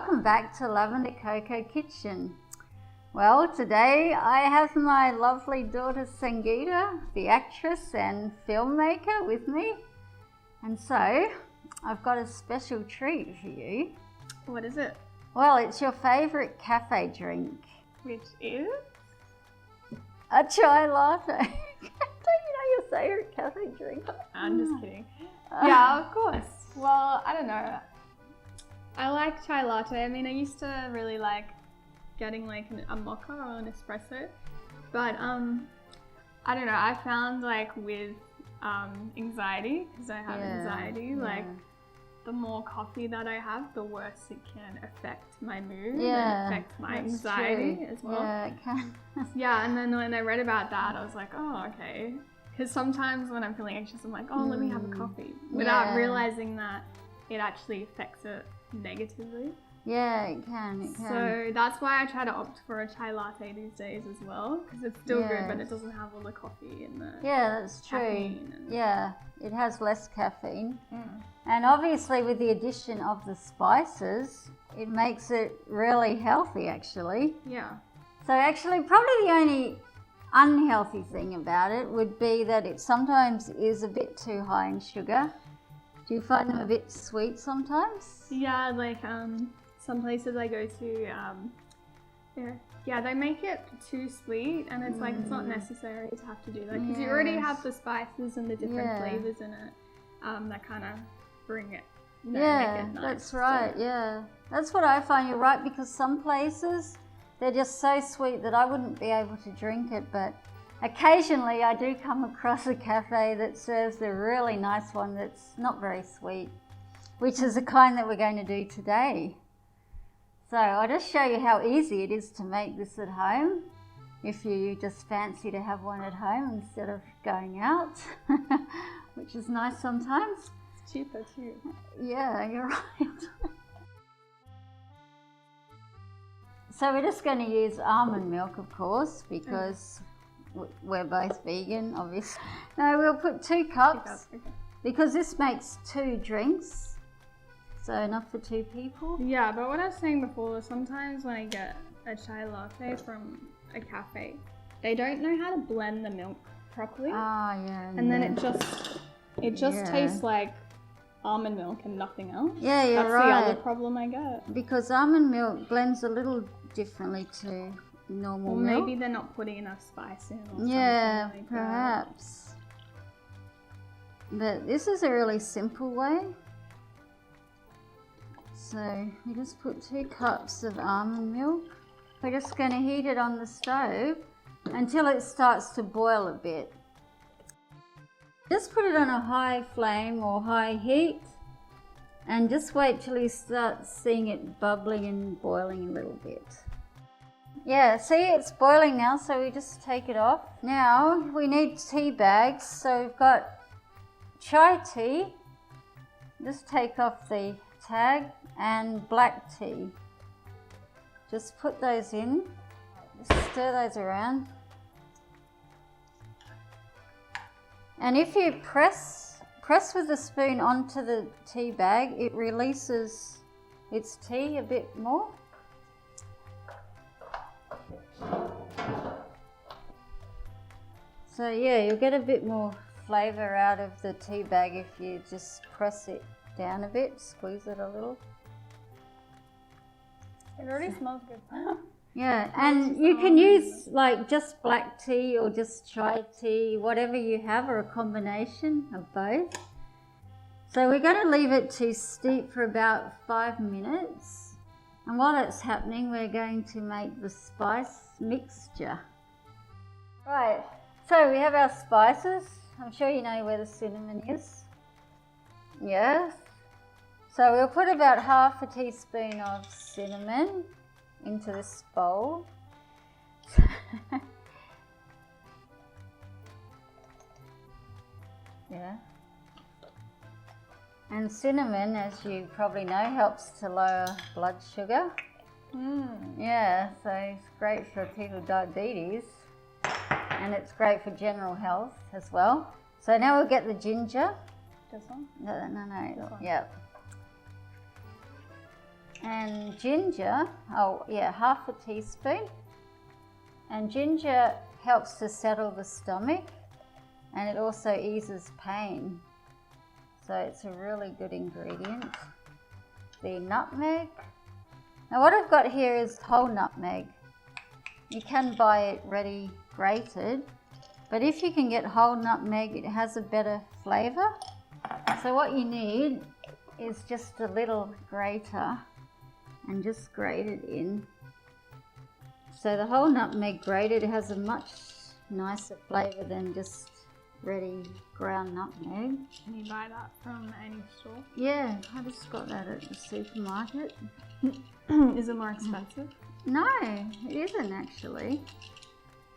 welcome back to Lavender Coco Kitchen. Well, today I have my lovely daughter Sangeetha, the actress and filmmaker, with me. And so, I've got a special treat for you. What is it? Well, it's your favourite cafe drink. Which is? A chai latte. Don't you know your favourite cafe drink? I'm just kidding. Yeah, of course. Well, I don't know. I like chai latte. I mean, I used to really like getting like a mocha or an espresso. But I don't know. I found like with anxiety, because I have anxiety, like the more coffee that I have, the worse it can affect my mood and affect my anxiety as well. Yeah, it can. Yeah, and then when I read about that, I was like, oh, okay. Because sometimes when I'm feeling anxious, I'm like, oh, let me have a coffee, without realizing that it actually affects it negatively. Yeah, it can. So that's why I try to opt for a chai latte these days as well, because it's still good, but it doesn't have all the coffee and the that's true. caffeine. Yeah, it has less caffeine. And obviously with the addition of the spices, it makes it really healthy actually. Yeah. So actually probably the only unhealthy thing about it would be that it sometimes is a bit too high in sugar. Do you find them a bit sweet sometimes? Yeah, like some places I go to, they make it too sweet, and it's like it's not necessary to have to do that, because you already have the spices and the different flavors in it that kind of bring it. Make it nice. That's right. So. Yeah, that's what I find. You're right, because some places they're just so sweet that I wouldn't be able to drink it, but occasionally I do come across a cafe that serves a really nice one that's not very sweet, which is the kind that we're going to do today. So I'll just show you how easy it is to make this at home if you just fancy to have one at home instead of going out, which is nice sometimes. It's cheaper too. Yeah, you're right. So we're just going to use almond milk, of course, because we're both vegan, obviously. No, we'll put 2 cups, because this makes 2 drinks. So enough for 2 people. Yeah, but what I was saying before was sometimes when I get a chai latte from a cafe, they don't know how to blend the milk properly. And then it just tastes like almond milk and nothing else. Yeah, you're That's right. the other problem I get. Because almond milk blends a little differently to normal milk. Maybe they're not putting enough spice in or something like perhaps. But this is a really simple way. So we just put 2 cups of almond milk. We're just going to heat it on the stove until it starts to boil a bit. Just put it on a high flame or high heat and just wait till you start seeing it bubbling and boiling a little bit. Yeah, see, it's boiling now, so we just take it off. Now we need tea bags, so we've got chai tea. Just take off the tag, and black tea. Just put those in, just stir those around. And if you press with the spoon onto the tea bag, it releases its tea a bit more. So yeah, you'll get a bit more flavour out of the tea bag if you just press it down a bit, squeeze it a little. It already smells good. Yeah, and you can use like just black tea or just chai tea, whatever you have, or a combination of both. So we're going to leave it to steep for about 5 minutes. And while that's happening, we're going to make the spice mixture. Right, so we have our spices. I'm sure you know where the cinnamon is. Yes. So we'll put about half a teaspoon of cinnamon into this bowl. Yeah. And cinnamon, as you probably know, helps to lower blood sugar. Yeah, so it's great for people with diabetes, and it's great for general health as well. So now we'll get the ginger. This one? No. This one. Yeah. And ginger, oh yeah, half a teaspoon. And ginger helps to settle the stomach, and it also eases pain. So it's a really good ingredient. The nutmeg. Now what I've got here is whole nutmeg. You can buy it ready grated, but if you can get whole nutmeg, it has a better flavour. So what you need is just a little grater and just grate it in. So the whole nutmeg grated has a much nicer flavour than just ready ground nutmeg. Can you buy that from any store? Yeah, I just got that at the supermarket. Is it more expensive? No, it isn't actually.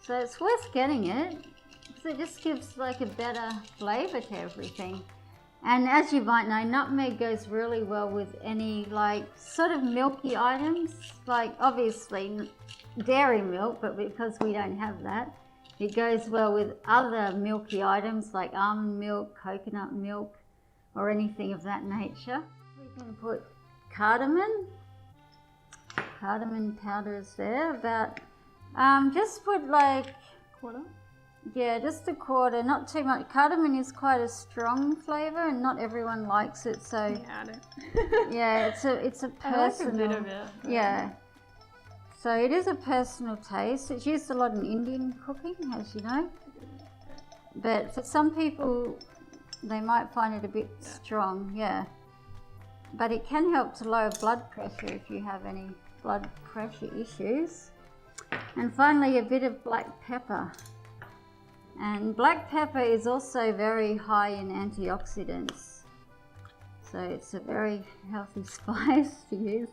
So it's worth getting it because it just gives like a better flavour to everything. And as you might know, nutmeg goes really well with any like sort of milky items, like obviously dairy milk, but because we don't have that, it goes well with other milky items like almond milk, coconut milk, or anything of that nature. We can put cardamom. Cardamom powder is there, about, just put like, Quarter? yeah, just a quarter, not too much. Cardamom is quite a strong flavour and not everyone likes it, so Yeah, I don't. yeah, it's a personal. I like a bit of it. Yeah. So it is a personal taste. It's used a lot in Indian cooking, as you know. But for some people, they might find it a bit strong, yeah. But it can help to lower blood pressure if you have any blood pressure issues. And finally, a bit of black pepper. And black pepper is also very high in antioxidants. So it's a very healthy spice to use.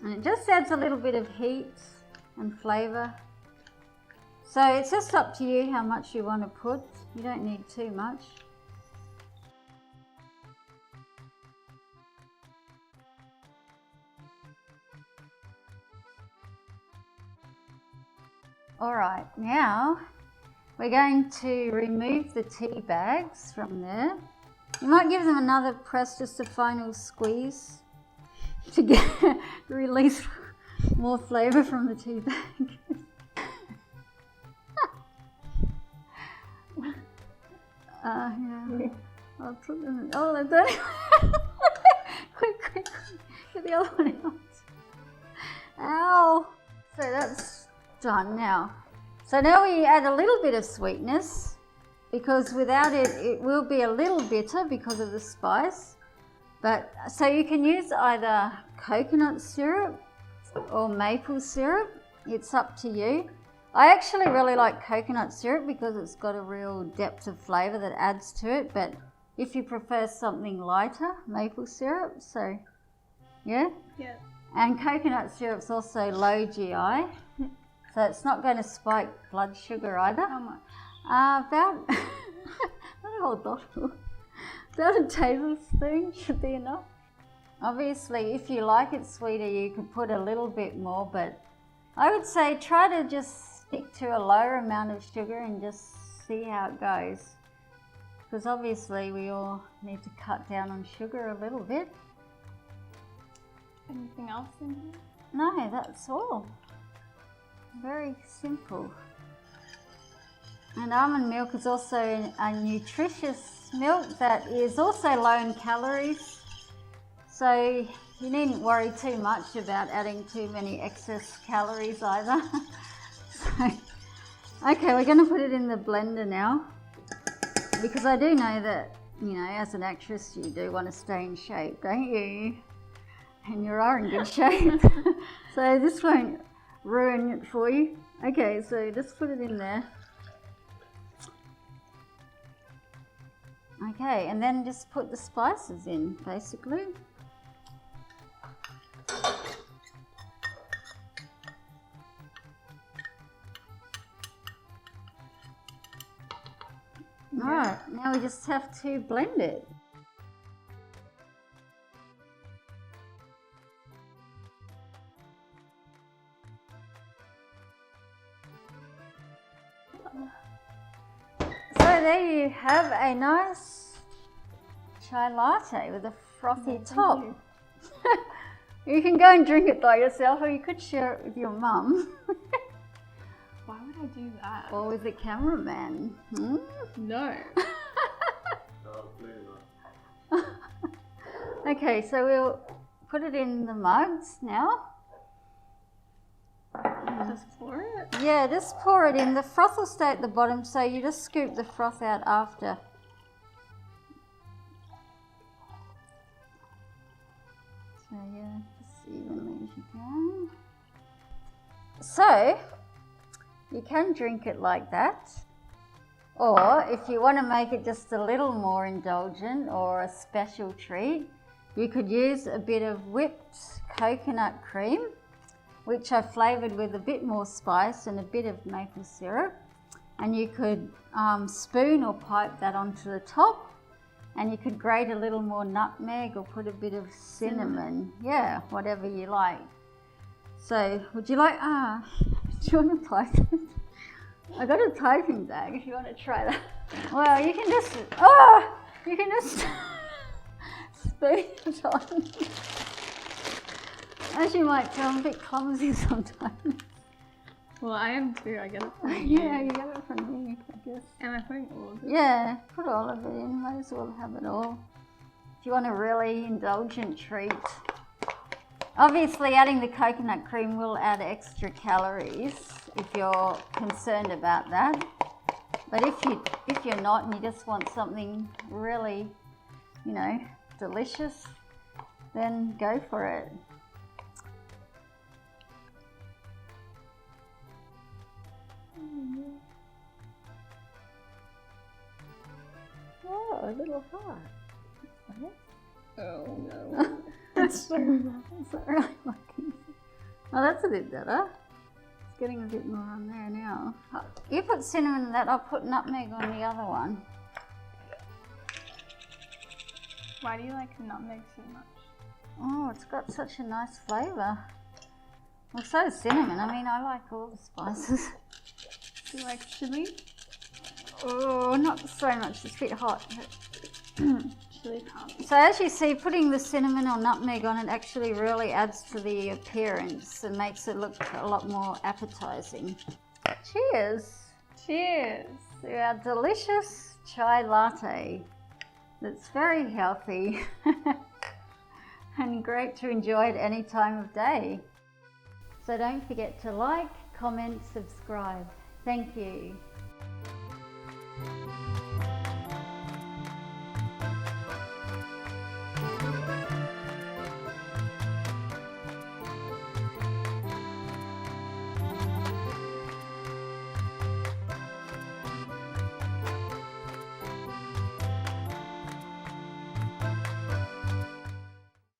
And it just adds a little bit of heat and flavour. So it's just up to you how much you want to put. You don't need too much. Alright, now we're going to remove the tea bags from there. You might give them another press, just a final squeeze to release more flavour from the tea bag. Yeah. I'll put them. Oh, I don't. Quick, get the other one out. Ow! So that's done now. So now we add a little bit of sweetness, because without it, it will be a little bitter because of the spice. But so you can use either coconut syrup or maple syrup. It's up to you. I actually really like coconut syrup because it's got a real depth of flavour that adds to it. But if you prefer something lighter, maple syrup. So, yeah. Yeah. And coconut syrup's also low GI, so it's not going to spike blood sugar either. How much? About not a whole bottle. About a tablespoon should be enough. Obviously, if you like it sweeter, you could put a little bit more, but I would say try to just stick to a lower amount of sugar and just see how it goes. Because obviously we all need to cut down on sugar a little bit. Anything else in here? No, that's all. Very simple. And almond milk is also a nutritious milk that is also low in calories. So you needn't worry too much about adding too many excess calories either. So, okay, we're going to put it in the blender now, because I do know that, you know, as an actress you do want to stay in shape, don't you? And you are in good shape. So this won't ruin it for you. Okay, so just put it in there. Okay, and then just put the spices in, basically. Alright, now we just have to blend it. So there you have a nice chai latte with a frothy top. You can go and drink it by yourself, or you could share it with your mum. Why would I do that? Or with the cameraman. Hmm? No. Okay, so we'll put it in the mugs now. Just pour it? Yeah, just pour it in. The froth will stay at the bottom, so you just scoop the froth out after. So yeah, just evenly as you can. So, you can drink it like that. Or if you want to make it just a little more indulgent or a special treat, you could use a bit of whipped coconut cream, which I flavoured with a bit more spice and a bit of maple syrup. And you could spoon or pipe that onto the top, and you could grate a little more nutmeg or put a bit of cinnamon. Yeah, whatever you like. So, would you like, do you want to pipe it? I got a typing bag if you want to try that. Well, you can just, you can just spoon it on. As you might tell, I'm a bit clumsy sometimes. Well, I am too. I get it from you. Yeah, you get it from me, I guess. Am I putting all of it? Yeah, put all of it in. Might as well have it all. If you want a really indulgent treat. Obviously, adding the coconut cream will add extra calories if you're concerned about that. But if you're not and you just want something really, you know, delicious, then go for it. Oh, a little heart. Oh no. That's so that's not really lucky. Oh, that's a bit better. It's getting a bit more on there now. You put cinnamon in that, I'll put nutmeg on the other one. Why do you like nutmeg so much? Oh, it's got such a nice flavour. Well, so does cinnamon. I mean, I like all the spices. Do you like chili? Oh, not so much. It's a bit hot. Chili powder. So as you see, putting the cinnamon or nutmeg on it actually really adds to the appearance and makes it look a lot more appetizing. Cheers! Cheers! To our delicious chai latte that's very healthy and great to enjoy at any time of day. So don't forget to like, comment, subscribe. Thank you.